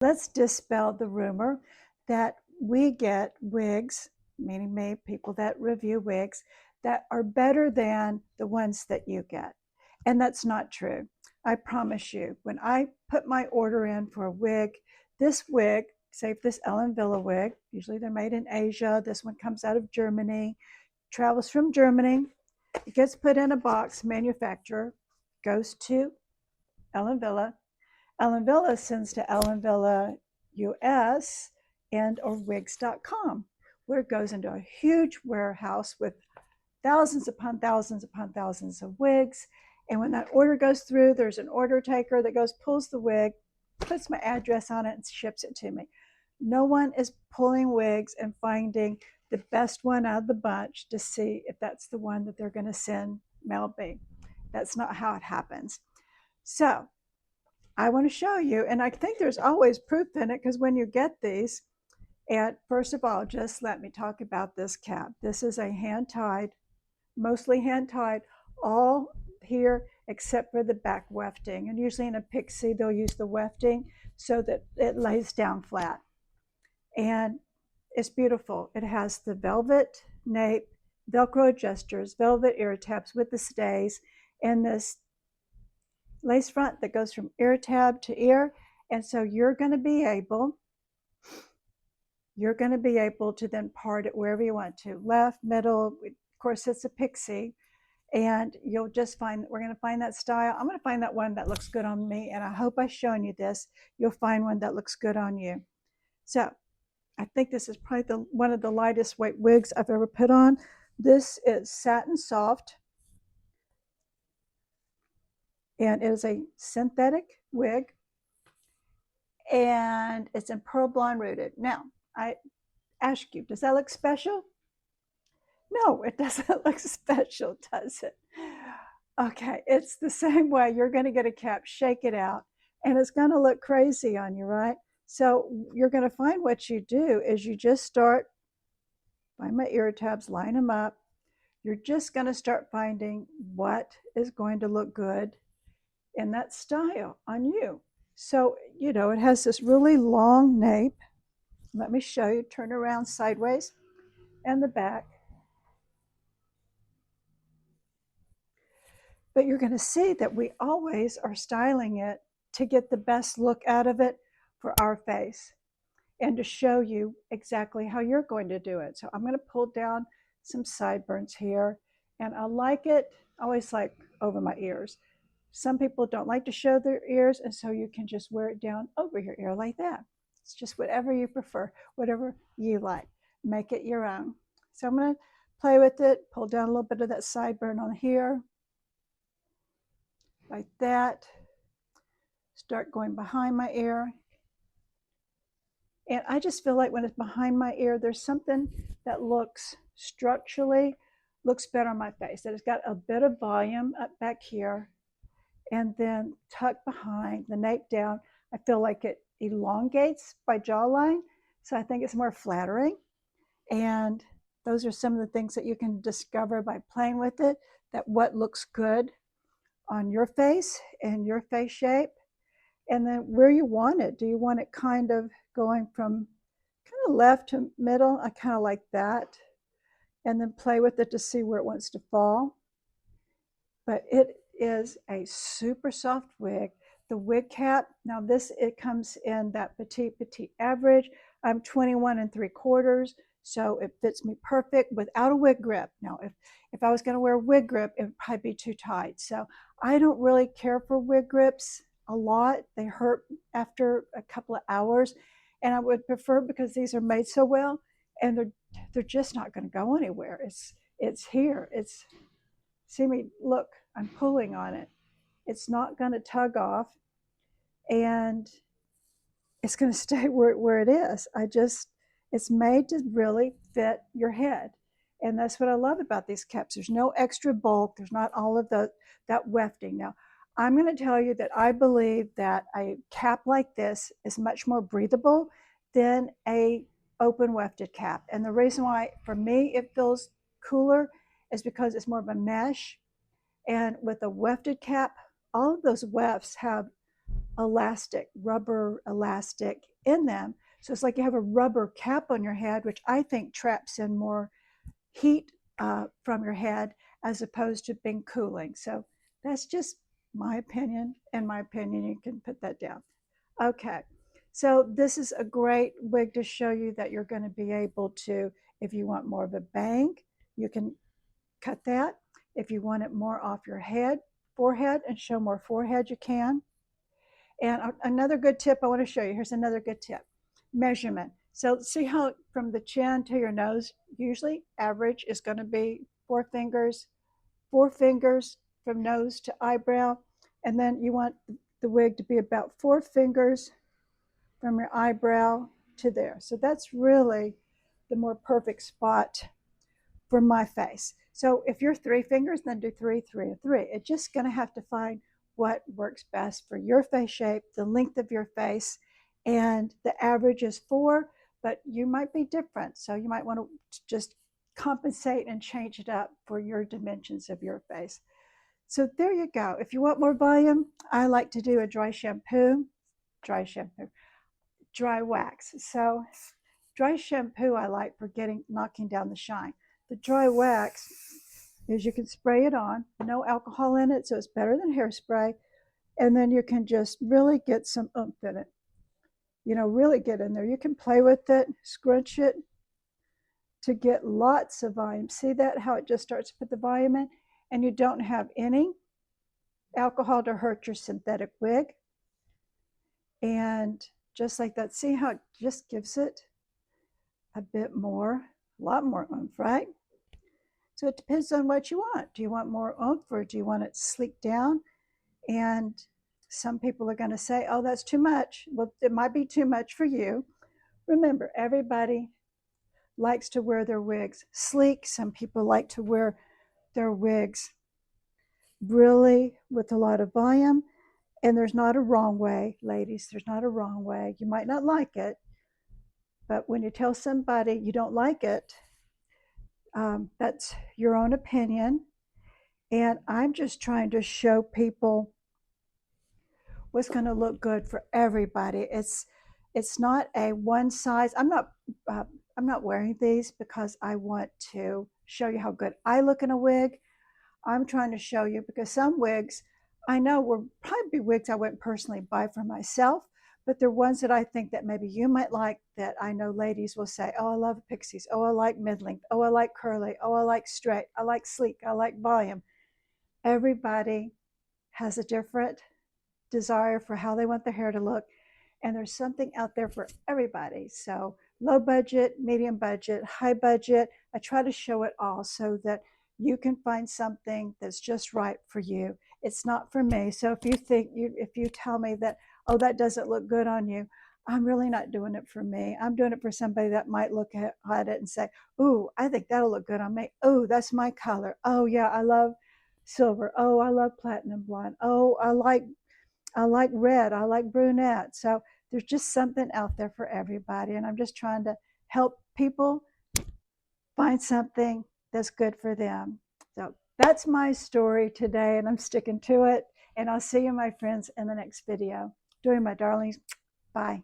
Let's dispel the rumor that we get wigs, meaning me, people that review wigs, that are better than the ones that you get. And that's not true. I promise you, when I put my order in for a wig, this wig, say this Ellen Wille wig, usually they're made in Asia. This one comes out of Germany, travels from Germany. It gets put in a box, manufacturer, goes to Ellen Wille. Ellen Wille sends to Ellen Wille US and or wigs.com, where it goes into a huge warehouse with thousands upon thousands upon thousands of wigs. And when that order goes through, there's an order taker that goes, pulls the wig, puts my address on it, and ships it to me. No one is pulling wigs and finding the best one out of the bunch to see if that's the one that they're going to send Mel B. That's not how it happens. So I want to show you, and I think there's always proof in it, because when you get these, and first of all, just let me talk about this cap. This is a hand-tied, mostly hand-tied, all here except for the back wefting. And usually in a pixie, they'll use the wefting so that it lays down flat. And it's beautiful. It has the velvet nape, Velcro adjusters, velvet ear tabs with the stays, and this lace front that goes from ear tab to ear. And so you're going to be able to then part it wherever you want to, left, middle. Of course, it's a pixie, and you'll just find, we're going to find that style. I'm going to find that one that looks good on me, and I hope I've shown you this. You'll find one that looks good on you. So I think this is probably one of the lightest weight wigs I've ever put on. This is Satin Soft, and it is a synthetic wig, and it's in pearl blonde rooted. Now, I ask you, does that look special? No, it doesn't look special, does it? Okay, it's the same way. You're going to get a cap, shake it out, and it's going to look crazy on you, right? So you're going to find what you do is you just start, find my ear tabs, line them up. You're just going to start finding what is going to look good in that style on you. So, you know, it has this really long nape. Let me show you, turn around sideways, and the back. But you're going to see that we always are styling it to get the best look out of it for our face and to show you exactly how you're going to do it. So I'm going to pull down some sideburns here, and I like it, I always like over my ears. Some people don't like to show their ears, and so you can just wear it down over your ear like that. It's just whatever you prefer, whatever you like. Make it your own. So I'm going to play with it, pull down a little bit of that sideburn on here, like that. Start going behind my ear. And I just feel like when it's behind my ear, there's something that looks structurally, looks better on my face. That it's got a bit of volume up back here, and then tucked behind, the nape down. I feel like it elongates my jawline, so I think it's more flattering. And those are some of the things that you can discover by playing with it, that what looks good on your face and your face shape, and then where you want it. Do you want it kind of going from kind of left to middle? I kind of like that. And then play with it to see where it wants to fall. But it is a super soft wig. The wig cap, now this, it comes in that petite average. I'm 21 3/4, so it fits me perfect without a wig grip. Now, if I was going to wear a wig grip, it would probably be too tight. So I don't really care for wig grips a lot. They hurt after a couple of hours, and I would prefer, because these are made so well, and they're just not going to go anywhere. It's here. It's, see me, look, I'm pulling on it. It's not going to tug off, and it's going to stay where it is. It's made to really fit your head. And that's what I love about these caps. There's no extra bulk. There's not all of that wefting. Now, I'm going to tell you that I believe that a cap like this is much more breathable than a open wefted cap. And the reason why, for me, it feels cooler is because it's more of a mesh. And with a wefted cap, all of those wefts have elastic, rubber elastic in them. So it's like you have a rubber cap on your head, which I think traps in more heat from your head as opposed to being cooling. So that's just my opinion. In my opinion, you can put that down. Okay, so this is a great wig to show you that you're going to be able to, if you want more of a bang, you can cut that. If you want it more off your head, forehead, and show more forehead, you can. And another good tip I want to show you, here's another good tip. Measurement. So see how from the chin to your nose, usually average is going to be 4 fingers from nose to eyebrow. And then you want the wig to be about 4 fingers from your eyebrow to there. So that's really the more perfect spot for my face. So if you're 3 fingers, then do 3, 3, and 3. It's just going to have to find what works best for your face shape, the length of your face, and the average is 4, but you might be different. So you might want to just compensate and change it up for your dimensions of your face. So there you go. If you want more volume, I like to do a dry wax. So dry shampoo I like for knocking down the shine. The dry wax is you can spray it on, no alcohol in it, so it's better than hairspray. And then you can just really get some oomph in it. You know, really get in there. You can play with it, scrunch it to get lots of volume. See that, how it just starts to put the volume in? And you don't have any alcohol to hurt your synthetic wig. And just like that, see how it just gives it a bit more, a lot more oomph, right? So it depends on what you want. Do you want more oomph or do you want it sleek down? And some people are going to say, oh, that's too much. Well, it might be too much for you. Remember, everybody likes to wear their wigs sleek. Some people like to wear their wigs really with a lot of volume. And there's not a wrong way, ladies. There's not a wrong way. You might not like it, but when you tell somebody you don't like it, that's your own opinion. And I'm just trying to show people what's going to look good for everybody. It's not a one size. I'm not wearing these because I want to show you how good I look in a wig. I'm trying to show you because some wigs I know will probably be wigs I wouldn't personally buy for myself, but they're ones that I think that maybe you might like, that I know ladies will say, oh, I love pixies. Oh, I like mid-length. Oh, I like curly. Oh, I like straight. I like sleek. I like volume. Everybody has a different desire for how they want their hair to look. And there's something out there for everybody. So low budget, medium budget, high budget. I try to show it all so that you can find something that's just right for you. It's not for me. So if you tell me that, oh, that doesn't look good on you, I'm really not doing it for me. I'm doing it for somebody that might look at it and say, ooh, I think that'll look good on me. Oh, that's my color. Oh yeah, I love silver. Oh, I love platinum blonde. Oh, I like red. I like brunette. So there's just something out there for everybody. And I'm just trying to help people find something that's good for them. So that's my story today, and I'm sticking to it. And I'll see you, my friends, in the next video. Doing my darlings. Bye.